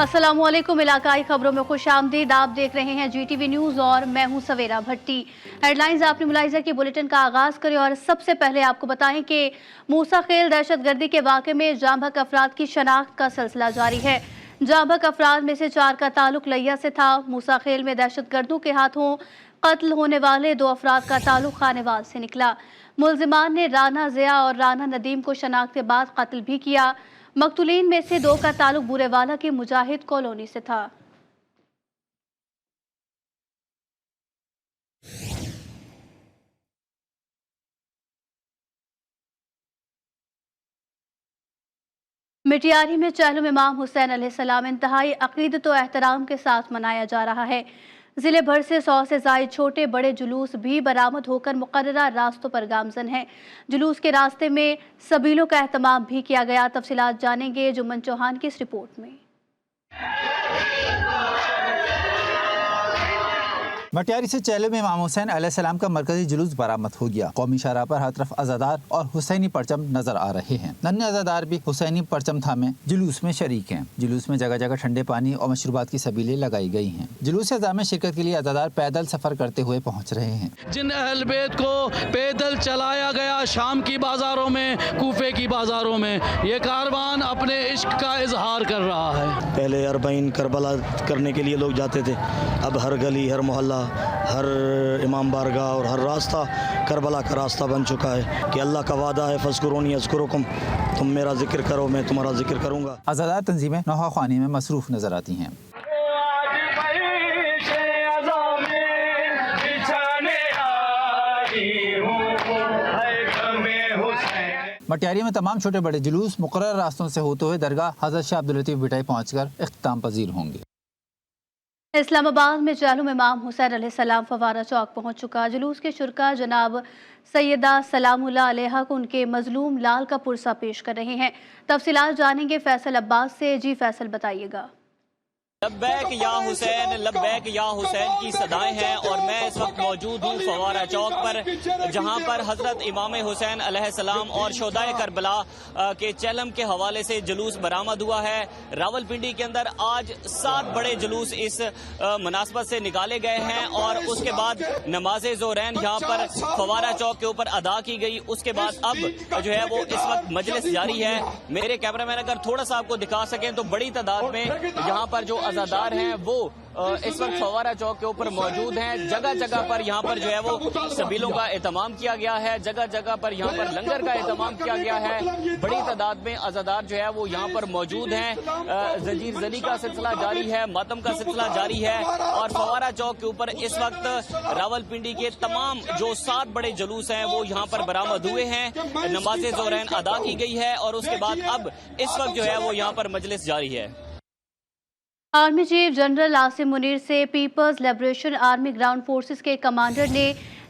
अस्सलामुअलैकुम। इलाकाई खबरों में खुशामदीद। आप देख रहे हैं GTV न्यूज़ और मैं हूं सवेरा भट्टी। हेडलाइंस आपने मुलाहिजा की। बुलेटिन का आगाज करें और सबसे पहले आपको बताएं कि मूसा खेल दहशतगर्दी के वाक़े में जांबहक अफराद की शनाख्त का सिलसिला जारी है। जांबहक अफराद में से 4 का ताल्लुक लिया से था। मूसा खेल में दहशतगर्दों के हाथों कत्ल होने वाले 2 अफराद का ताल्लुक खानेवाल से निकला। मुल्जिमान ने राना ज़िया और राना नदीम को शनाख्त के बाद कत्ल भी किया। मकतूलीन में से 2 का ताल्लुक बूरेवाला की मुजाहिद कॉलोनी से था। मिटियारी में चहलुम इमाम हुसैन अलैहिस्सलाम इंतहाई अकीदत व एहतराम के साथ मनाया जा रहा है। जिले भर से 100 से ज़ायद छोटे बड़े जुलूस भी बरामद होकर मुकर्ररा रास्तों पर गामजन हैं। जुलूस के रास्ते में सबीलों का एहतमाम भी किया गया। तफसीलात जानेंगे जुम्मन चौहान की इस रिपोर्ट में। मटियारी से चहलुम इमाम हुसैन अलैहिस्सलाम का मरकजी जुलूस बरामद हो गया। कौमी शाहराह पर हर तरफ अज़ादार और हुसैनी परचम नजर आ रहे हैं। नन्हे अज़ादार भी हुसैनी परचम थामे जुलूस में शरीक हैं। जुलूस में जगह जगह ठंडे पानी और मशरूबात की सबीलें लगाई गई हैं। जुलूस अज़ा में शिरकत के लिए अज़ादार पैदल सफर करते हुए पहुँच रहे हैं। जिन अहल बैत को पैदल चलाया गया शाम की बाजारों में, कूफे की बाजारों में, ये कारवान अपने इश्क का इजहार कर रहा है। पहले अरबईन करबला करने के लिए लोग जाते थे, अब हर गली, हर मोहल्ला, हर इमाम बारगाह और हर रास्ता करबला का रास्ता बन चुका है कि अल्लाह का वादा है, फज़कुरूनी अज़कुरुकुम, तुम मेरा जिक्र करो मैं तुम्हारा जिक्र करूँगा। अज़ादार तंजीमें नौहा ख्वानी में मसरूफ़ नजर आती हैं। मटियारी में तमाम छोटे बड़े जुलूस मुकर्रर रास्तों से होते हुए दरगाह हज़रत शाह अब्दुल लतीफ़ बिटाई पहुँचकर इख्तिताम पजीर होंगे। इस्लामाबाद में चहलुम इमाम हुसैन अलैहिस्सलाम फवारा चौक पहुंच चुका। जुलूस के शुरका जनाब सैयदा सलामुल्लाह अलैहा को उनके मजलूम लाल का पुरसा पेश कर रहे हैं। तफसीलात जानेंगे फैसल अब्बास से। जी फैसल, बताइएगा। लब्बैक या हुसैन की सदाएं हैं और मैं इस वक्त मौजूद हूँ फवारा चौक पर, जहाँ पर हजरत इमाम हुसैन अलैहिस्सलाम और शोदाए करबला के चलम के हवाले से जुलूस बरामद हुआ है। रावलपिंडी के अंदर आज 7 बड़े जुलूस इस मुनासबत से निकाले गए हैं और उसके बाद नमाज ज़ोहरैन यहाँ पर फवारा चौक के ऊपर अदा की गई। उसके बाद अब जो है वो इस वक्त मजलिस जारी है। मेरे कैमरामैन अगर थोड़ा सा आपको दिखा सकें तो बड़ी तादाद में यहाँ पर जो अज़ादार हैं वो इस वक्त फवारा चौक के ऊपर मौजूद हैं। जगह जगह पर यहाँ पर जो है वो सबीलों का एहतमाम किया गया है। जगह जगह पर यहाँ पर लंगर का एहतमाम किया गया है। बड़ी तादाद में अज़ादार जो है वो यहाँ पर मौजूद हैं। जंजीर जनी का सिलसिला जारी है, मातम का सिलसिला जारी है और फवारा चौक के ऊपर इस वक्त रावलपिंडी के तमाम जो 7 बड़े जुलूस हैं वो यहाँ पर बरामद हुए हैं। नमाज ज़ोहरैन अदा की गई है और उसके बाद अब इस वक्त जो है वो यहाँ पर मजलिस जारी है। Army chief general Asim Munir से People's Liberation Army ground forces के कमांडर ने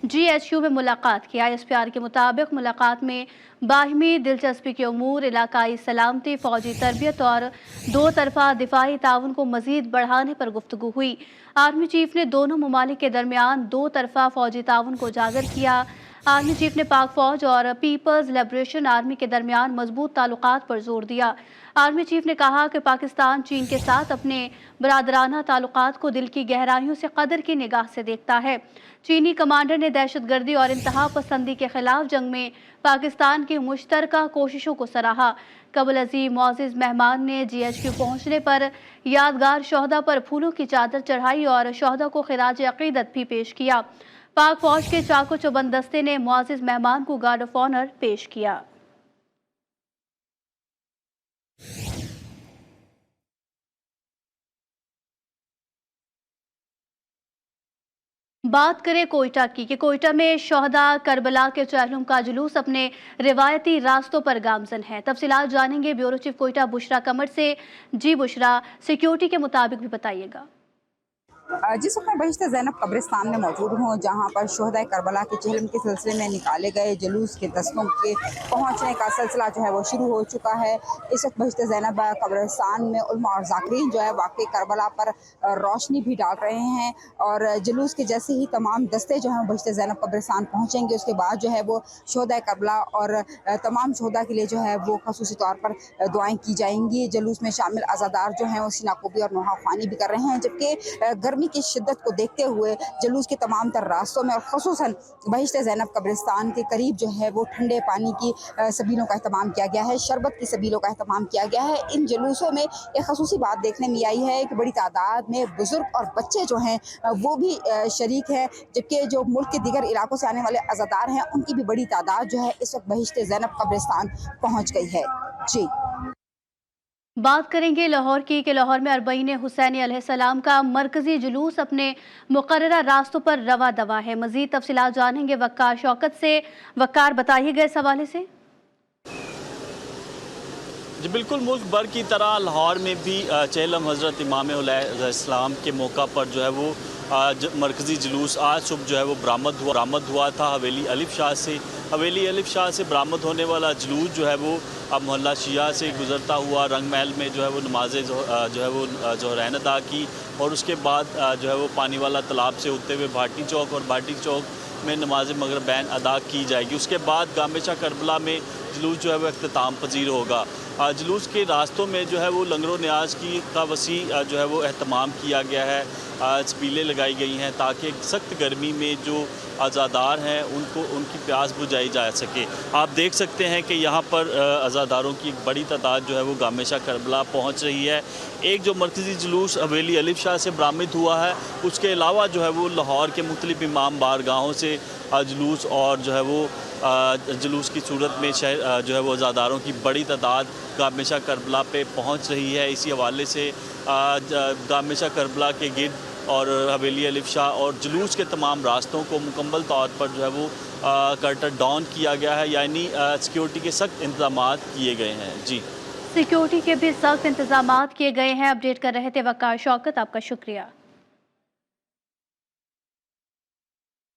GHQ में मुलाकात की। ISPR के मुताबिक मुलाकात में बाहिमी दिलचस्पी के उमूर, इलाकाई सलामती, फौजी तरबियत और 2 तरफा दिफाई ताउन को मजीद बढ़ाने पर गुफ्तगू हुई। आर्मी चीफ ने दोनों ममालिक के दरमियान 2 तरफा फौजी ताउन को उजागर किया। आर्मी चीफ ने पाक फौज और पीपल्स लिबरेशन आर्मी के दरमियान मजबूत ताल्लुकात पर जोर दिया। आर्मी चीफ ने कहा कि पाकिस्तान चीन के साथ अपने बरादराना ताल्लुकात को दिल की गहराइयों से कदर की निगाह से देखता है। चीनी कमांडर ने दहशतगर्दी और इंतहा पसंदी के खिलाफ जंग में पाकिस्तान की मुश्तरका कोशिशों को सराहा। कबल अजीम मुअज़्ज़िज़ मेहमान ने GHQ पहुंचने पर यादगार शोहदा पर फूलों की चादर चढ़ाई और शोहदा को खिराज अकीदत भी पेश किया। पाक फौज के चाको चौबंद दस्ते ने मुअज़्ज़िज़ मेहमान को गार्ड ऑफ ऑनर पेश किया। बात करें कोयटा की कि कोयटा में शोहदा करबला के चहलुम का जुलूस अपने रिवायती रास्तों पर गामजन है। तफसीलात जानेंगे ब्यूरो चीफ कोयटा बुशरा कमर से। जी बुशरा, सिक्योरिटी के मुताबिक भी बताइएगा। जिस वक्त मैं बहिश्ते ज़ैनब कब्रिस्तान में मौजूद हूँ, जहाँ पर शोहदाए करबला के चेहलम के सिलसिले में निकाले गए जुलूस के दस्तों के पहुँचने का सिलसिला जो है वो शुरू हो चुका है। इस वक्त बहिश्ते ज़ैनब कब्रिस्तान में उलमा और ज़ाकिरीन जो है वाक़ई करबला पर रोशनी भी डाल रहे हैं और जुलूस के जैसे ही तमाम दस्ते जो हैं बहिश्ते ज़ैनब कब्रिस्तान पहुँचेंगे, उसके बाद जो है वो शोहदाए करबला और तमाम शोहदा के लिए जो है वो ख़ुसूसी तौर पर दुआएँ की जाएंगी। जुलूस में शामिल अज़ादार जो हैं वो सीनाकोबी और नोहा ख़्वानी भी कर रहे हैं, जबकि गर्मी की शिद्दत को देखते हुए जुलूस के तमाम तर रास्तों में और ख़ुसूसन बहिश्ते ज़ैनब कब्रिस्तान के करीब जो है वो ठंडे पानी की सबीलों का अहतमाम किया गया है, शरबत की सबीलों का अहतमाम किया गया है। इन जुलूसों में एक ख़ुसूसी बात देखने में आई है कि बड़ी तादाद में बुज़ुर्ग और बच्चे जो हैं वो भी शरीक हैं, जबकि जो मुल्क के दीगर इलाकों से आने वाले अज़ादार हैं उनकी भी बड़ी तादाद जो है इस वक्त बहिश्ते ज़ैनब कब्रिस्तान पहुँच गई है। जी बात करेंगे लाहौर की कि लाहौर में अरबईन हुसैन अलैहिस्सलाम का मरकजी जुलूस अपने मुकर्ररा रास्तों पर रवा दवा है। मजीद तफसीलात जानेंगे वक्कार शौकत से। वक्कार, बताइएगा इस हवाले से। जी बिल्कुल, मुल्क भर की तरह लाहौर में भी चेहलम हज़रत इमाम अलैहिस्सलाम के मौका पर जो है वो मरकज़ी जुलूस आज सुबह जो है वो बरामद हुआ था हवेली अलिफ शाह से। हवेली अलिफ शाह से बरामद होने वाला जुलूस जो है वो अब मोहल्ला शिया से गुजरता हुआ रंग महल में जो है वो नमाज़ें जो है वो ज़ोहरैन अदा की और उसके बाद जो है वो पानी वाला तालाब से होते हुए भाटी चौक और भाटी चौक में नमाज मगरिबैन अदा की जाएगी। उसके बाद गामेशा करबला में जुलूस जो है वो अख्तिताम पजीर होगा। जुलूस के रास्तों में जो है वो लंगर न्याज का वसी जो है वो एहतमाम किया गया है। छबीलें लगाई गई हैं ताकि सख्त गर्मी में जो आज़ादार हैं उनकी प्यास बुझाई जा सके। आप देख सकते हैं कि यहाँ पर आज़ादारों की एक बड़ी तादाद जो है वो गामेशा करबला पहुँच रही है। एक जो मरकज़ी जुलूस हवेली अलिफ शाह से बरामद हुआ है, उसके अलावा जो है वो लाहौर के मुख्तलिफ इमाम बारगाहों से जुलूस और जो है वो जुलूस की सूरत में शहर जो है वो आज़ादारों की बड़ी तादाद गामेशा करबला पे पहुँच रही है। इसी हवाले से गामेशा करबला के गिर्द और हवेली अलिफ शाह और जुलूस के तमाम रास्तों को मुकम्मल तौर पर जो है वो कर्टन डाउन किया गया है, यानी सिक्योरिटी के सख्त इंतजाम किए गए हैं। जी, सिक्योरिटी के भी सख्त इंतजाम किए गए हैं। अपडेट कर रहे थे वक्कार शौकत, आपका शुक्रिया।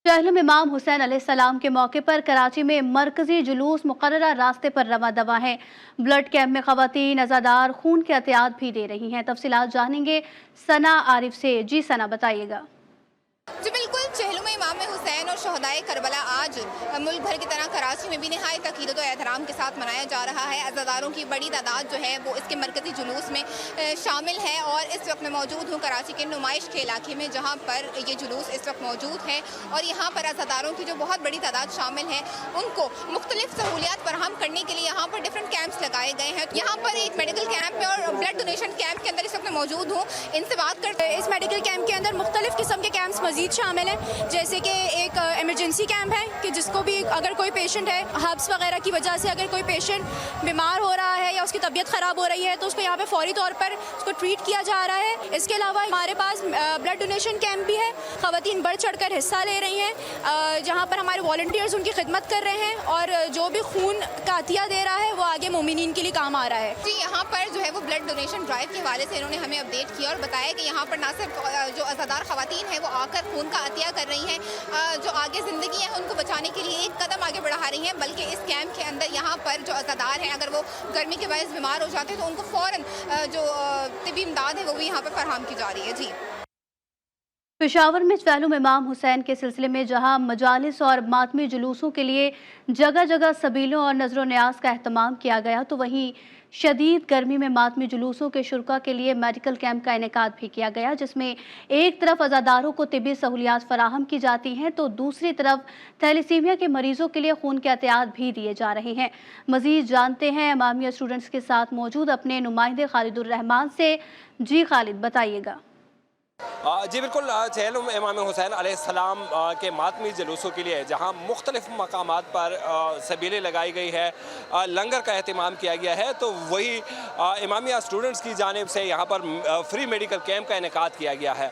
चेहलम इमाम हुसैन अलैहिस्सलाम के मौके पर कराची में मरकजी जुलूस मुकर्ररा रास्ते पर रवा दवा है। ब्लड कैंप में खवातीन अज़ादार खून के एहतियात भी दे रही हैं। तफसीलात जानेंगे सना आरिफ से। जी सना, बताइएगा। जी बिल्कुल, चेहलम इमाम हुसैन और शहदाए करबला आज मुल्क भर की तरह कराची में भी नहायत अकीदत और एहतराम के साथ मनाया जा रहा है। अज़ादारों की बड़ी तादाद जो है वो इसके मरकज़ी जुलूस में शामिल है और इस वक्त मैं मौजूद हूँ कराची के नुमाइश के इलाके में, जहाँ पर ये जुलूस इस वक्त मौजूद है और यहाँ पर अज़ादारों की जो बहुत बड़ी तादाद शामिल है उनको मुख्तलिफ सहूलियात फराहम करने के लिए यहाँ पर डिफरेंट कैंप्स लगाए गए हैं। यहाँ पर एक मेडिकल कैंप है और ब्लड डोनेशन कैंप के अंदर इस वक्त मैं मौजूद हूँ। इनसे बात करते हैं। इस मेडिकल कैंप के अंदर मुख्तलिफ किस्म के कैंप्स मजीद शामिल हैं, जैसे कि एक इमरजेंसी कैंप है कि जिसको भी अगर कोई पेशेंट है हब्स वगैरह की वजह से अगर कोई पेशेंट बीमार हो रहा है या उसकी तबीयत ख़राब हो रही है तो उसको यहाँ पे फौरी तौर पर उसको ट्रीट किया जा रहा है। इसके अलावा हमारे पास ब्लड डोनेशन कैंप भी है। ख़वातीन बढ़ चढ़ कर हिस्सा ले रही हैं, जहाँ पर हमारे वॉलंटियर्स उनकी खिदमत कर रहे हैं और जो भी खून का अतिया दे रहा है वो आगे मोमिनीन के लिए काम आ रहा है। जी, यहाँ पर जो है वो ब्लड डोनेशन ड्राइव के हवाले से इन्होंने हमें अपडेट किया और बताया कि यहाँ पर ना सिर्फ जो अज़ादार ख़वातीन है वो आकर खून का अतिया कर रही हैं, जो आगे ज़िंदगी है उनको बचाने के लिए एक कदम आगे बढ़ा रही हैं, बल्कि इस कैंप के अंदर यहाँ पर जो अज़ादार हैं अगर वो गर्मी के बायस बीमार हो जाते हैं तो उनको फ़ौरन जो तिब्बी इमदाद है वो भी यहाँ पर फराहम की जा रही है। जी, पेशावर में चेहलम इमाम हुसैन के सिलसिले में जहां मजालिस और मातमी जुलूसों के लिए जगह जगह सबीलों और नजर न्याज का अहतमाम किया गया, तो वहीं शदीद गर्मी में मातमी जुलूसों के शुरका के लिए मेडिकल कैंप का इनेकाद भी किया गया, जिसमें एक तरफ अज़ादारों को तिब्बी सहूलियात फराहम की जाती हैं तो दूसरी तरफ थैलेसीमिया के मरीजों के लिए खून के एहतियात भी दिए जा रहे हैं। मजीद जानते हैं इमामिया स्टूडेंट्स के साथ मौजूद अपने नुमाइंदे खालिदुर रहमान से। जी खालिद, बताइएगा। जी बिल्कुल, चेहलम इमाम हुसैन अलैहिस्सलाम के मातमी जुलूसों के लिए जहाँ मुख्तलिफ मकामात पर सबीलें लगाई गई है, लंगर का अहतमाम किया गया है, तो वही इमामिया स्टूडेंट्स की जानिब से यहाँ पर फ्री मेडिकल कैंप का इनेकाद किया गया है।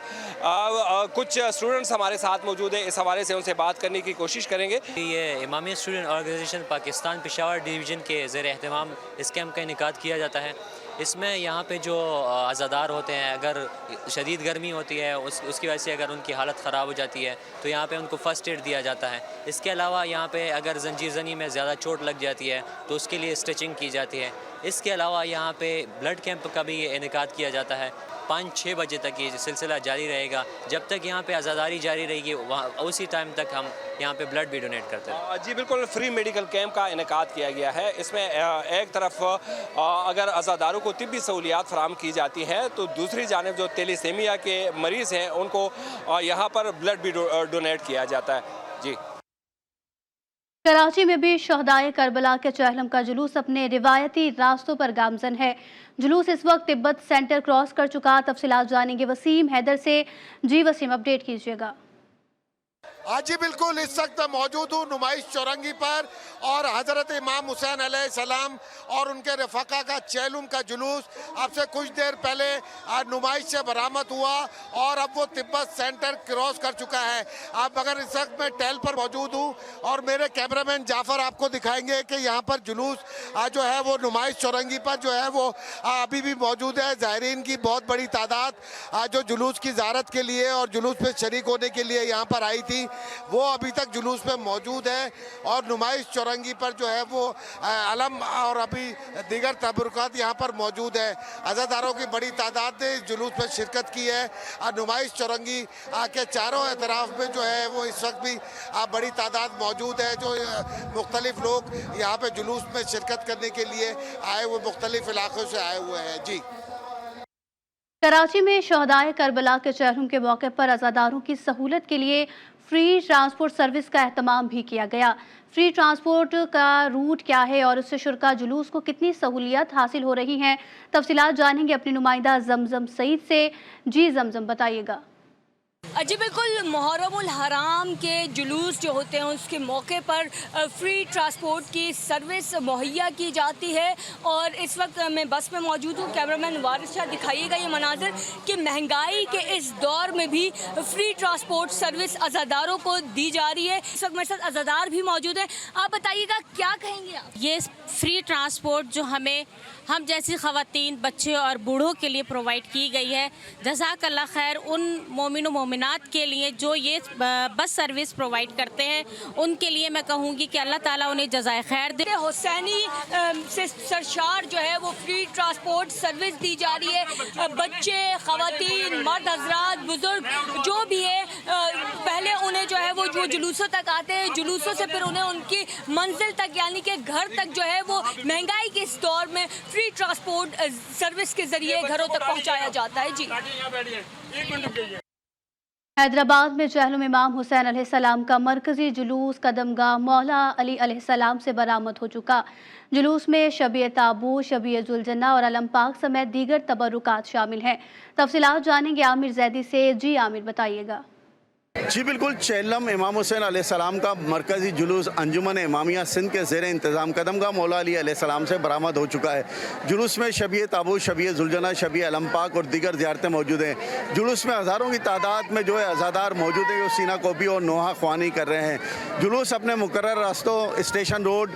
कुछ स्टूडेंट्स हमारे साथ मौजूद है, इस हवाले से उनसे बात करने की कोशिश करेंगे। ये Imamia student organisation Pakistan Peshawar division के ज़ेर एहतमाम इस कैंप का इनेकाद किया जाता है। इसमें यहाँ पे जो अज़ादार होते हैं, अगर शदीद गर्मी होती है उसकी वजह से अगर उनकी हालत ख़राब हो जाती है तो यहाँ पे उनको फ़र्स्ट एड दिया जाता है। इसके अलावा यहाँ पे अगर जंजीर ज़नी में ज़्यादा चोट लग जाती है तो उसके लिए स्टिचिंग की जाती है। इसके अलावा यहाँ पे ब्लड कैंप का भी इनेकाद किया जाता है। 5-6 बजे तक ये सिलसिला जारी रहेगा। जब तक यहाँ पे आज़ादारी जारी रहेगी वहाँ उसी टाइम तक हम यहाँ पे ब्लड भी डोनेट करते हैं। जी बिल्कुल, फ्री मेडिकल कैंप का इनेकाद किया गया है। इसमें एक तरफ अगर अज़ादारों को तिब्बी सहूलियात फराम की जाती हैं तो दूसरी जानिब जो तेलीसेमिया के मरीज़ हैं उनको यहाँ पर ब्लड भी डोनेट किया जाता है। जी, कराची में भी शहदाए करबला के चहलम का जुलूस अपने रिवायती रास्तों पर गामजन है। जुलूस इस वक्त तिब्बत सेंटर क्रॉस कर चुका। तफसीलात जानेंगे वसीम हैदर से। जी वसीम, अपडेट कीजिएगा। आज जी बिल्कुल इस वक्त मौजूद हूँ नुमाइश चौरंगी पर और हज़रत इमाम हुसैन अलैहिस्सलाम और उनके रफ़ाका का चैलुम का जुलूस अब से कुछ देर पहले नुमाइश से बरामद हुआ और अब वो तिब्बत सेंटर क्रॉस कर चुका है। अब अगर इस वक्त मैं टहल पर मौजूद हूँ और मेरे कैमरामैन जाफ़र आपको दिखाएंगे कि यहाँ पर जुलूस जो है वो नुमाइश चौरंगी पर जो है वो अभी भी मौजूद है। ज़ायरीन की बहुत बड़ी तादाद जो जुलूस की ज़ारत के लिए और जुलूस में शरीक होने के लिए यहाँ पर आई थी वो अभी तक जुलूस में मौजूद है और नुमाइश चौरंगी पर जो है वो अलम और अभी दीगर तबरुकात यहाँ पर मौजूद है। अज़ादारों की बड़ी तादाद ने इस जुलूस में शिरकत की है और नुमाइश चौरंगी के चारों एतराफ़ में जो है वो इस वक्त भी बड़ी तादाद मौजूद है। जो मुख्तलिफ लोग यहाँ पे जुलूस में शिरकत करने के लिए आए हुए मुख्तलिफ इलाक़ों से आए हुए हैं। जी, कराची में शहदाए करबला के चहलम के मौके पर अज़ादारों की सहूलत के लिए फ्री ट्रांसपोर्ट सर्विस का एहतमाम भी किया गया। फ्री ट्रांसपोर्ट का रूट क्या है और उससे शुरका जुलूस को कितनी सहूलियत हासिल हो रही हैं, तफसीलात जानेंगे अपनी नुमाइंदा जमजम सईद से। जी जमजम, बताइएगा। जी बिल्कुल, मुहर्रमुल हराम के जुलूस जो होते हैं उसके मौके पर फ्री ट्रांसपोर्ट की सर्विस मुहैया की जाती है और इस वक्त मैं बस में मौजूद हूँ। कैमरामैन वारिस शाह, दिखाइएगा ये मनाजिर कि महंगाई के इस दौर में भी फ्री ट्रांसपोर्ट सर्विस अज़ादारों को दी जा रही है। इस वक्त मेरे साथ अज़ादार भी मौजूद हैं। आप बताइएगा क्या कहेंगे आप? ये फ्री ट्रांसपोर्ट जो हम जैसी ख़वातीन, बच्चे और बूढ़ों के लिए प्रोवाइड की गई है, जज़ाकल्लाह खैर उन मोमिन व मोमिनात के लिए जो ये बस सर्विस प्रोवाइड करते हैं उनके लिए मैं कहूँगी कि अल्लाह ताला उन्हें जज़ाए खैर दे। हुसैनी से सरशार जो है वो फ्री ट्रांसपोर्ट सर्विस दी जा रही है। बच्चे, ख़वातीन, मर्द हज़रात, बुज़ुर्ग जो भी है पहले उन्हें जो है वो जुलूसों तक आते हैं, जुलूसों से फिर उन्हें उनकी मंजिल तक यानी कि घर तक जो है वो महंगाई के इस दौर में फ्री ट्रांसपोर्ट सर्विस के जरिए घरों तक पहुंचाया जाता है। जी, हैदराबाद में चहलम इमाम हुसैन अलैहिस्सलाम का मरकजी जुलूस कदमगाह मौला अली अलैहिस्सलाम से बरामद हो चुका। जुलूस में शबीए ताबू, शबीए जुलजना और अलम पाक समेत दीगर तबरुकात शामिल हैं। तफसीलात जानेंगे आमिर जैदी से। जी आमिर, बताइएगा। जी बिल्कुल, चेलम इमाम हुसैन अलैहिस्सलाम का मरकज़ी जुलूस अंजुमन इमामिया सिंध के ज़ेर इंतज़ाम कदमगाह मौला अली अलैहिस्सलाम से बरामद हो चुका है। जुलूस में शबीए ताबू, शबीए जुलजना, शबीए अलम पाक और दीगर ज़ियारतें मौजूद हैं। जुलूस में हज़ारों की तादाद में जो है अज़ादार मौजूद हैं जो सीना कोबी और नोहा ख्वानी कर रहे हैं। जुलूस अपने मुकर्रर रास्तों स्टेशन रोड,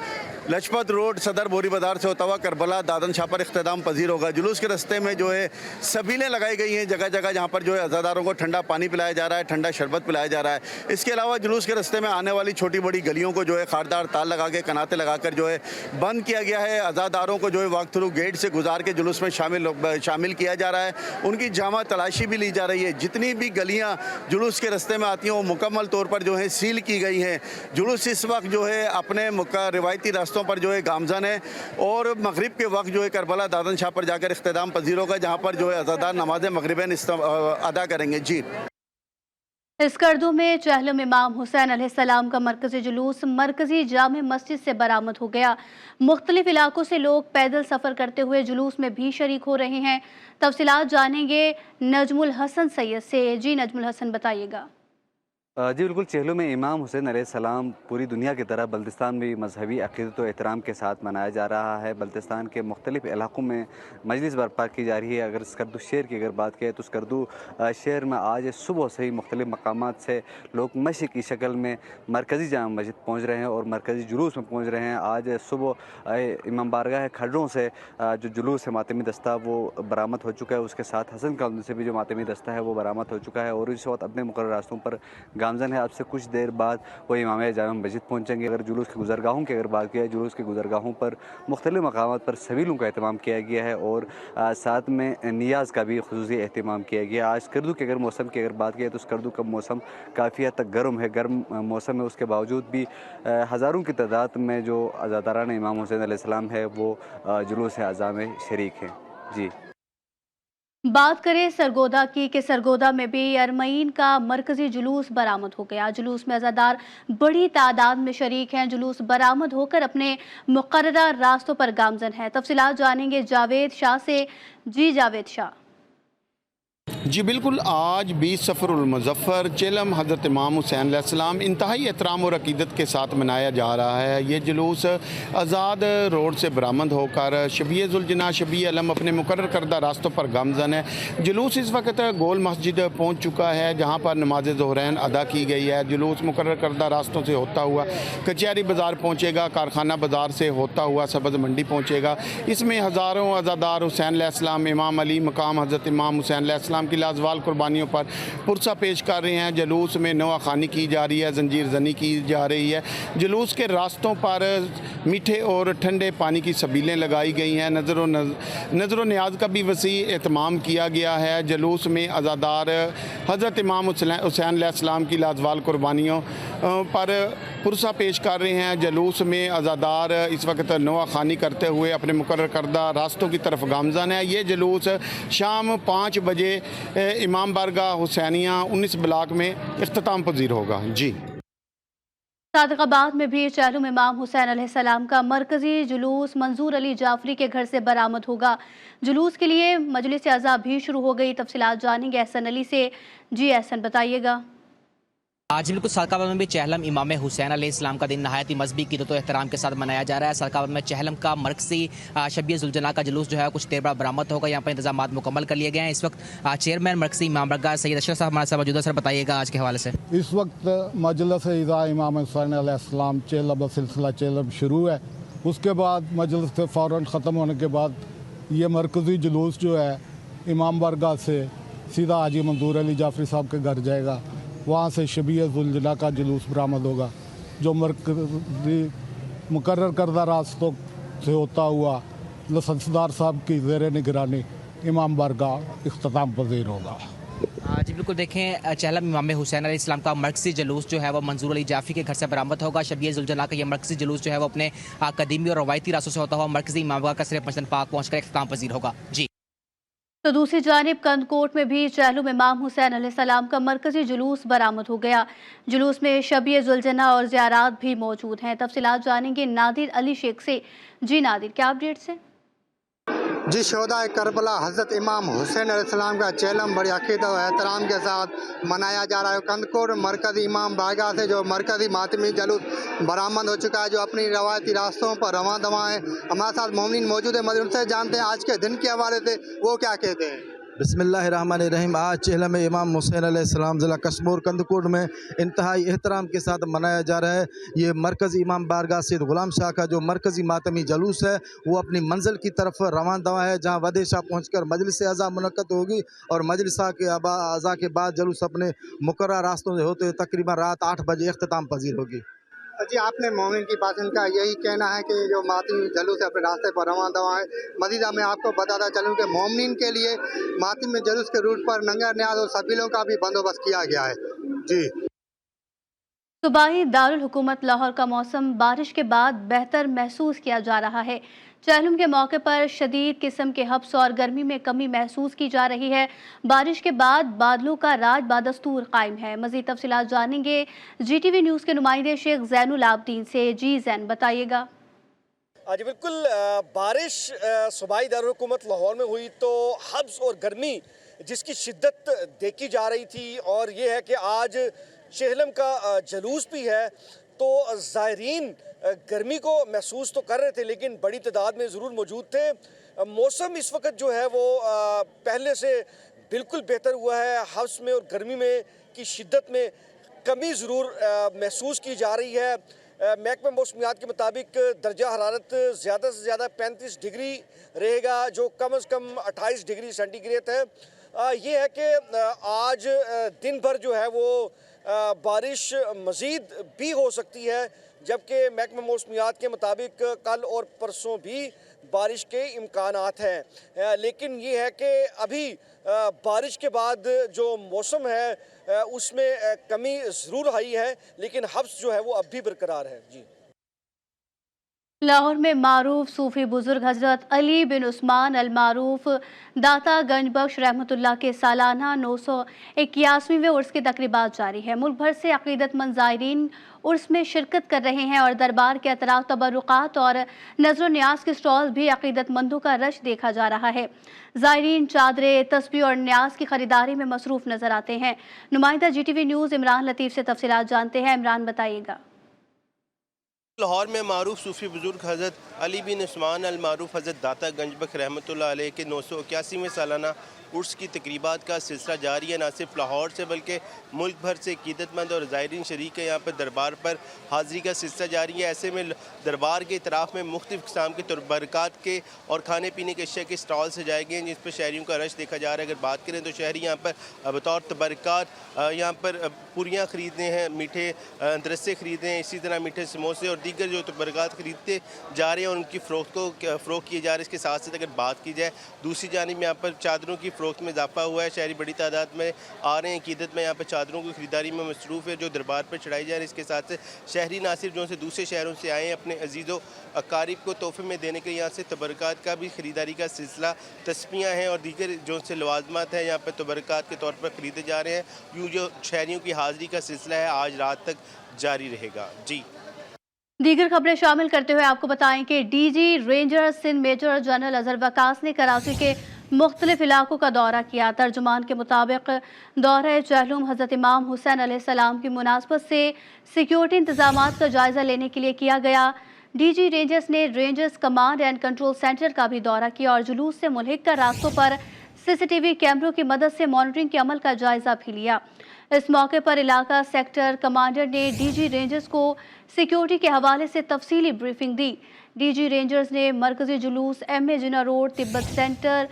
लजपत रोड, सदर बोरी बाज़ार से होता हुआ करबला दादन शाह पर इख्तिताम पजीर होगा। जुलूस के रास्ते में जो है सबीलें लगाई गई हैं जगह जगह, जहाँ पर जो है अज़ादारों को ठंडा पानी पिलाया जा रहा है, ठंडा शरबत पिलाया जा रहा है। इसके अलावा जुलूस के रास्ते में आने वाली छोटी बड़ी गलियों को जो है खारदार ताल लगा के, कनाते लगाकर जो है बंद किया गया है। अज़ादारों को जो है वक्त थ्रू गेट से गुजार के जुलूस में शामिल किया जा रहा है। उनकी जामा तलाशी भी ली जा रही है। जितनी भी गलियाँ जुलूस के रास्ते में आती हैं वो मुकम्मल तौर पर जो है सील की गई हैं। जुलूस इस वक्त जो है अपने रिवायती रास्तों पर जो है गामजन है और मगरिब के वक्त जो है करबला दादन शाह पर जाकर इख्तिताम पजीर होगा, जहाँ पर जो है अज़ादार नमाज मगरिबैन अदा करेंगे। जी, स्कर्दू में चहलम इमाम हुसैन अलैहिस्सलाम का मरकजी जुलूस मरकजी जामे मस्जिद से बरामद हो गया। मुख्तलिफ इलाकों से लोग पैदल सफ़र करते हुए जुलूस में भी शरीक हो रहे हैं। तफसीलात जानेंगे नजमुल हसन सैयद से। जी नजमुल हसन, बताइएगा। जी बिल्कुल, चेहलू में इमाम हुसैन अलैहिस्सलाम पूरी दुनिया की तरह बल्तिस्तान में मजहबी अक़ीदत व एहतराम के साथ मनाया जा रहा है। बल्तिस्तान के मुख्तलिफ़ इलाक़ों में मजलिस बर्पा की जा रही है। अगर स्कर्दू शहर की अगर बात करें तो स्कर्दू शहर में आज सुबह से ही मुख्तलिफ़ मकामात से लोग मशी की शक्ल में मरकज़ी जामा मस्जिद पहुँच रहे हैं और मरकज़ी जुलूस में पहुँच रहे हैं। आज सुबह इमाम बारगाह खड्रों से जो जुलूस है मातमी दस्ता वो बरामद हो चुका है। उसके साथ हसन कॉलोनी से भी जो मातमी दस्ता है वो बरामद हो चुका है और इस वक्त अपने मुकर्रर रास्तों पर गामजन है। आपसे कुछ देर बाद वो इमाम जामा मस्जिद पहुँचेंगे। अगर जुलूस की गुज़रगाहों की अगर बात की जाए, जुलूस की गुज़रगाहों पर मुख्तलिफ़ मकामात पर सबीलों का अहतमाम किया गया है और साथ में नियाज़ का भी खुसूसी अहतमाम किया गया। आज स्कर्दू के अगर मौसम की अगर बात की जाए तो स्कर्दू का मौसम काफ़ी हद तक गर्म है, गर्म मौसम है। उसके बावजूद भी हज़ारों की तादाद में जो अज़ादारान इमाम हुसैन अलैहिस्सलाम है वो जुलूस अज़ा में शरीक हैं। जी, बात करें सरगोदा की कि सरगोदा में भी अरमईन का मरकजी जुलूस बरामद हो गया। जुलूस में अज़ादार बड़ी तादाद में शरीक हैं। जुलूस बरामद होकर अपने मुकर्ररा रास्तों पर गामजन है। तफसीलात जानेंगे जावेद शाह से। जी जावेद शाह। जी बिल्कुल, आज 20 सफ़रुल मुज़फ़्फ़र चेलम हज़रत इमाम हुसैन अलैहिस्सलाम इंतहाई एहतराम और अक़ीदत के साथ मनाया जा रहा है। ये जुलूस आज़ाद रोड से बरामद होकर शबीए ज़ुलजना शबीए अलम अपने मुकर्रर करदा रास्तों पर गामज़न है। जुलूस इस वक्त गोल मस्जिद पहुँच चुका है जहाँ पर नमाज ज़ोहरैन अदा की गई है। जुलूस मुकर्रर करदा रास्तों से होता हुआ कचहरी बाज़ार पहुँचेगा, कारखाना बाज़ार से होता हुआ सब्ज़ मंडी पहुँचेगा। इसमें हज़ारों अज़ादार हुसैन अलैहिस्सलाम, इमाम अली मकाम हज़रत इमाम हुसैन अलैहिस्सलाम की लाजवाल कुर्बानियों पर पुरसा पेश कर रहे हैं। जुलूस में नवा खानी की जा रही है, जंजीर जनी की जा रही है। जुलूस के रास्तों पर मीठे और ठंडे पानी की सबीलें लगाई गई हैं। नज़र न्याज का भी वसी एहतमाम किया गया है। जुलूस में अज़ादार हज़रत इमाम हुसैन अलैहिस्सलाम की लाजवाल कुर्बानियों पर पुरसा पेश कर रहे हैं। जुलूस में अज़ादार इस वक्त नवा खानी करते हुए अपने मुकर्रर करदा रास्तों की तरफ गामज़न है। ये जुलूस शाम 5 बजे इमाम बारगाह हुसैनिया 19 ब्लॉक में इख्तिताम पजीर होगा। जी, सादिकाबाद में भी चेहलू में इमाम हुसैन अलैहिस्सलाम का मरकजी जुलूस मंजूर अली जाफरी के घर से बरामद होगा। जुलूस के लिए मजलिस अज़ा भी शुरू हो गई। तफसीलात जानेंगे एहसन अली से। जी एहसन, बताइएगा। आज बिल्कुल सादिकाबाद में भी चेहलम इमाम हुसैन अलैहिस्सलाम का दिन नहायत ही मजहबी क़ीदत और एहतराम के साथ मनाया जा रहा है। सादिकाबाद में चेहलम का मरकज़ी शबीए ज़ुलजना का जुलूस जो है कुछ देर बाद बरामद होगा। यहाँ पर इंतजाम मुकम्मल कर लिए गए हैं। इस वक्त चेयरमैन मरकज़ी इमाम बारगाह सैयद अशरफ साहब हमारे साथ मौजूद है। सर, बताइएगा आज के हवाले से। इस वक्त मजलिस इज़ा इमाम हुसैन अलैहिस्सलाम चेहलम सिलसिला चेहलम शुरू है। उसके बाद मजलिस से फ़ौरन ख़त्म होने के बाद ये मरकज़ी जुलूस जो है इमाम बारगाह से सीधा हाजी मंजूर अली जाफरी साहब के घर जाएगा। वहाँ से शबीए ज़ुलजना का जुलूस बरामद होगा जो मरकज़ी मुकर्रर करदा रास्तों से होता हुआ लसंसदार साहब की ज़ेर निगरानी इमाम बारगाह इख्तिताम पज़ीर होगा। जी बिल्कुल, देखें चेहलम इमाम हुसैन अलैहिस्सलाम का मरकज़ी जुलूस जो है वो मंजूर अली जाफ़ी के घर से बरामद होगा। शबीए ज़ुलजना का ये मरकज़ी जुलूस जो है वो अपने कदीमी और रवायती रास्तों से होता हुआ मरकज़ी इमाम बारगाह का सिर्फ मस्जिद पाक पहुँच कर इख्तिताम पज़ीर होगा। जी, तो दूसरी जानिब कंदकोट में भी चेहलू में इमाम हुसैन अलैहिस्सलाम का मरकजी जुलूस बरामद हो गया। जुलूस में शबीए ज़ुलजना और ज़ियारात भी मौजूद हैं। तफसीलात जानेंगे नादिर अली शेख से। जी नादिर, क्या अपडेट्स हैं? जी, शोहदाए करबला हज़रत इमाम हुसैन अलैहिस्सलाम का चेलम बड़ी अक़ीदत और एहतराम के साथ मनाया जा रहा है। कंदकोट मरकज़ी इमाम बारगाह से जो मरकज़ी मातमी जुलूस बरामद हो चुका है जो अपनी रवायती रास्तों पर रवां दवां है। हमारे साथ मोमिनीन मौजूद है, मगर उनसे जानते हैं आज के दिन के हवाले से वो क्या कहते हैं। बिस्मिल्लाहिर्रहमानिर्रहीम। आज चेहलम इमाम हुसैन अलैहिस्सलाम ज़िला कश्मीर कंदकोट में इंतहाई एहतराम के साथ मनाया जा रहा है। ये मरकज़ी इमाम बारगाह सैयद ग़ुलाम शाह का जो मरकज़ी मातमी जुलूस है वो अपनी मंजिल की तरफ रवां दवा है, जहाँ वदे शाह पहुँच कर मजलिस अज़ा मुनक़्क़द होगी और मजलिस के अज़ा के बाद जुलूस अपने मुकर्रर रास्तों से होते हुए तकरीबन रात 8 बजे इख्तिताम पज़ीर होगी। जी, आपने मोमिन की बात इनका यही कहना है कि जो मातमी जुलूस अपने रास्ते पर रवां दवा है। मज़ीदा मैं आपको बताता चलूँ कि मोमिन के लिए मातमी जुलूस के रूट पर नंगर न्याज और सबीलों का भी बंदोबस्त किया गया है। जी, सूबाई दारुल हुकूमत लाहौर का मौसम बारिश के बाद बेहतर महसूस किया जा रहा है। चेहलम के मौके पर शदीद किस्म के हब्स और गर्मी में कमी महसूस की जा रही है। बारिश के बाद बादलों का राज बादस्तूर कायम है। मज़ीद तफसीलात जानेंगे GTV न्यूज़ के नुमाइंदे शेख ज़ैनुल आबदीन से। जी ज़ैन, बताइएगा। आज बिल्कुल बारिश सूबाई दारुल हुकूमत लाहौर में हुई तो हब्स और गर्मी जिसकी शिद्दत देखी जा रही थी और ये है कि आज चेहलम का जुलूस भी है, तो ज़ायरीन गर्मी को महसूस तो कर रहे थे लेकिन बड़ी तादाद में ज़रूर मौजूद थे। मौसम इस वक्त जो है वो पहले से बिल्कुल बेहतर हुआ है। हव्स में और गर्मी में की शिद्दत में कमी ज़रूर महसूस की जा रही है। महकमा मौसमियात के मुताबिक दर्जा हरारत ज़्यादा से ज़्यादा 35 डिग्री रहेगा, जो कम से कम 28 डिग्री सेंटीग्रेड है। ये है कि आज दिन भर जो है वो बारिश मज़ीद भी हो सकती है, जबकि महकमा मौसमियात के मुताबिक कल और परसों भी बारिश के इम्कानात हैं। लेकिन ये है कि अभी बारिश के बाद जो मौसम है उसमें कमी ज़रूर आई है, लेकिन हब्स जो है वो अब भी बरकरार है। जी, लाहौर में मारूफ सूफी बुजुर्ग हजरत अली बिन उस्मान अल मारूफ दाता गंज बख्श रहमतुल्लाह के सालाना 981वें उर्स की तकरीबात जारी है। मुल्क भर से अकीदतमंद ज़ायरीन उर्स में शिरकत कर रहे हैं और दरबार के अतराफ तबरुकात और नजर न्याज के स्टॉल भी अकीदतमंदों का रश देखा जा रहा है। ज़ायरीन चादरें, तस्बीह और न्याज की खरीदारी में मसरूफ नजर आते हैं। नुमाइंदा GTV न्यूज़ इमरान लतीफ़ से तफसीलात जानते हैं। इमरान, बताइएगा। लाहौर में मारूफ सूफ़ी बुज़ुर्ग हज़रत अली बिन उस्मान अल मारूफ हज़रत दाता गंज बख्श रहमतुल्लाह अलैह के 981वें सालाना उर्स की तकरीबात का सिलसिला जारी है। न सिर्फ लाहौर से बल्कि मुल्क भर से अक़ीदतमंद और ज़ायरीन शरीक है। यहाँ पर दरबार पर हाज़री का सिलसिला जारी है। ऐसे में दरबार के इतराफ़ में मुख्तलिफ़ किस्म के तबरक़ात के और खाने पीने के अशिया के स्टॉल सजाए गए हैं, जिस पर शहरियों का रश देखा जा रहा है। अगर बात करें तो शहरी यहाँ पर बतौर तबरक़ात यहाँ पर पूरियाँ ख़रीदने हैं, मीठे अंदरसे ख़रीदे हैं, इसी तरह मीठे समोसे और दीगर जो तबरक़ात ख़रीदते जा रहे हैं और उनकी फ़रोख्त किए जा रहे हैं। इसके साथ साथ अगर बात की जाए दूसरी जानिब यहाँ पर चादरों की फ़रोख्त में इजाफा हुआ है। शहरी बड़ी तादाद में आ रहे हैं। अक़ीदत में यहाँ पर चादरों की ख़रीदारी में मसरूफ़ है जो दरबार पर चढ़ाई जा रही है। इसके साथ साथ शहरी ना सिर्फ जो से दूसरे शहरों से आए हैं अपने अजीज़ों अकारीब को तोहफ़े में देने के लिए यहाँ से तबरक़ात का भी ख़रीदारी का सिलसिला, तस्बियाँ हैं और दीगर जो से लवाजमात हैं यहाँ पर तबरक़ात के तौर पर ख़रीदे जा रहे हैं। यूँ जो शहरियों की हाज़री का सिलसिला है आज रात तक जारी रहेगा। जी, दीगर खबरें शामिल करते हुए आपको बताएं कि DG ranger Sindh major general Azhar Waqas ने कराची के मुख्तलिफ इलाकों का दौरा किया। तर्जुमान के मुताबिक दौरा चहलुम हज़रत इमाम हुसैन अलैहिस्सलाम की मुनासबत से सिक्योरिटी इंतजाम का जायज़ा लेने के लिए किया गया। DG रेंजर्स ने rangers command and control centre का भी दौरा किया और जुलूस से मुल्हिक कर रास्तों पर CCTV कैमरों की मदद से मॉनिटरिंग के अमल का जायजा भी लिया। इस मौके पर इलाका सेक्टर कमांडर ने DG रेंजर्स को सिक्योरिटी के हवाले से तफसीली ब्रीफिंग दी। DG रेंजर्स ने मरकजी जुलूस MA जिना रोड, तिब्बत सेंटर,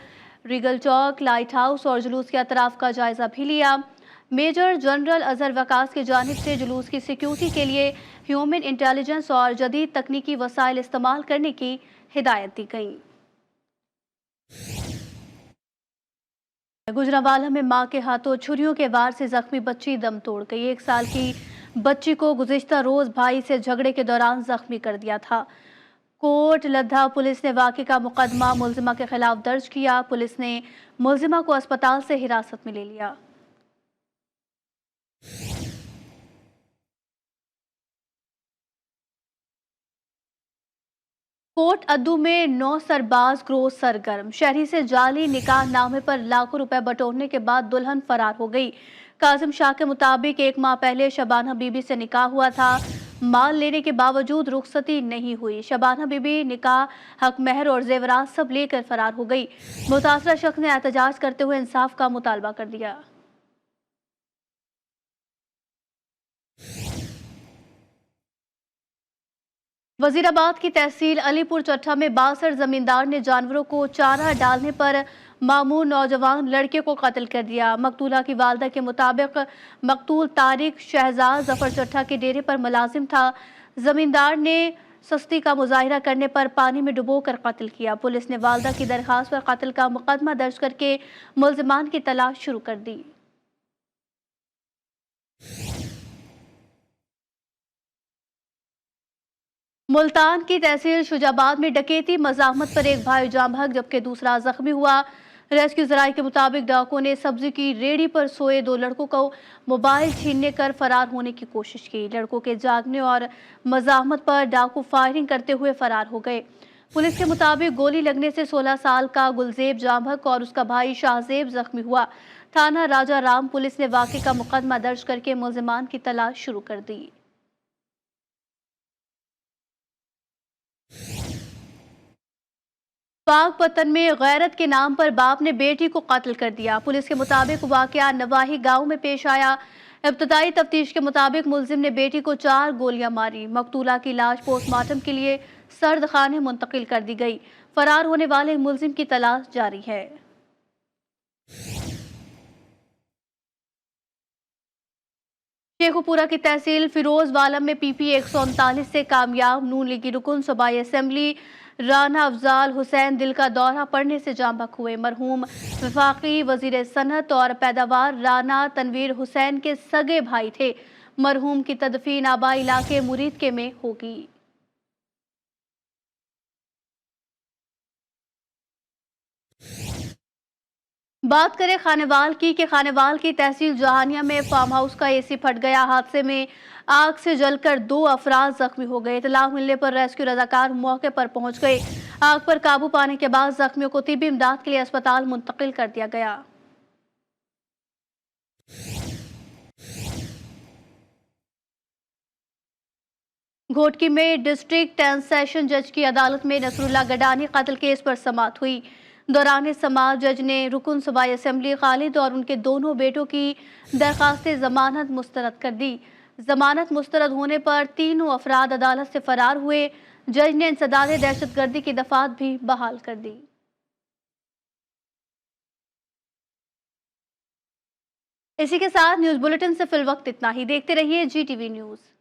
रिगल चौक, लाइट हाउस और जुलूस के अतराफ का जायजा भी लिया। मेजर जनरल अजहर वकास की जानिब से जुलूस की सिक्योरिटी के लिए ह्यूमन इंटेलिजेंस और जदीद तकनीकी वसाइल इस्तेमाल करने की हिदायत दी गई। गुजरांवाला में मां के हाथों छुरियों के वार से जख्मी बच्ची दम तोड़ गई। 1 साल की बच्ची को गुज़िश्ता रोज भाई से झगड़े के दौरान जख्मी कर दिया था। कोट लद्दा पुलिस ने वाक़े का मुकदमा मुलजिमा के खिलाफ दर्ज किया। पुलिस ने मुलजिमा को अस्पताल से हिरासत में ले लिया। कोट अद्दू में 9 सरबाज ग्रोह सरगर्म। शहरी से जाली निकाह नामे पर लाखों रुपए बटोरने के बाद दुल्हन फरार हो गई। काजिम शाह के मुताबिक 1 माह पहले शबाना बीबी से निकाह हुआ था। माल लेने के बावजूद रुखसती नहीं हुई। शबाना बीबी निकाह, हक महर और जेवरात सब लेकर फरार हो गई। मुतासरा शख्स ने एहतजाज करते हुए इंसाफ का मुतालबा कर दिया। वजीराबाद की तहसील अलीपुर चट्टा में 62 जमींदार ने जानवरों को चारा डालने पर मामूर नौजवान लड़के को कत्ल कर दिया। मकतूला की वालदा के मुताबिक मकतूल तारिक शहजाद जफर चट्टा के डेरे पर मुलाजिम था। जमींदार ने सस्ती का मुजाहिरा करने पर पानी में डुबोकर कत्ल किया। पुलिस ने वालदा की दरखास्त पर कत्ल का मुकदमा दर्ज करके मुलजिमान की तलाश शुरू कर दी। मुल्तान की तहसील शुजाबाद में डकैती मज़ाहमत पर एक भाई जाँ बहक जबकि दूसरा जख्मी हुआ। रेस्क्यू ज़राए के मुताबिक डाकुओं ने सब्जी की रेडी पर सोए 2 लड़कों को मोबाइल छीनने कर फरार होने की कोशिश की। लड़कों के जागने और मज़ाहमत पर डाकू फायरिंग करते हुए फरार हो गए। पुलिस के मुताबिक गोली लगने से 16 साल का गुलजेब जाँ बहक और उसका भाई शाहजेब जख्मी हुआ। थाना राजा राम पुलिस ने वाक़े का मुकदमा दर्ज करके मुलजिमान की तलाश शुरू कर दी। पाकपतन में गैरत के नाम पर बाप ने बेटी को कत्ल कर दिया। पुलिस के मुताबिक वाकया नवाही गांव में पेश आया। इब्तदाई तफ्तीश के मुताबिक मुलजिम ने बेटी को 4 गोलियां मारी। मकतूला की लाश पोस्टमार्टम के लिए सर्द खाने मुंतकिल कर दी गई। फरार होने वाले मुलजिम की तलाश जारी है। शेखुपुरा की तहसील फिरोजवालम में PP 139 से कामयाब नून लीगी रुकन सूबाई असेंबली राना अफजाल हुसैन दिल का दौरा पड़ने से जाँ बहक हुए। मरहूम वफाकी वजीर सनत और पैदावार राना तनवीर हुसैन के सगे भाई थे। मरहूम की तदफीन आबाई इलाके मुरीद के में होगी। बात करें खानेवाल की कि खानेवाल की तहसील जहानिया में फार्म हाउस का AC फट गया। हादसे में आग से जलकर 2 अफराद जख्मी हो गए। इतला मिलने पर रेस्क्यू रजाकार मौके पर पहुंच गए। आग पर काबू पाने के बाद जख्मियों को तिब्बी इमदाद के लिए अस्पताल मुंतकिल कर दिया गया। घोटकी में डिस्ट्रिक्ट 10 सेशन जज की अदालत में नसरुल्लाह गडानी कत्ल केस पर समाअत हुई। दौरान समाअत जज ने रुकन सूबाई असेंबली खालिद और उनके दोनों बेटों की दरखास्त जमानत मुस्तरद कर दी। जमानत मुस्तरद होने पर तीनों अफराद अदालत से फरार हुए। जज ने इंसदाद दहशतगर्दी की दफात भी बहाल कर दी। इसी के साथ न्यूज़ बुलेटिन से फिल वक्त इतना ही। देखते रहिए GTV न्यूज़।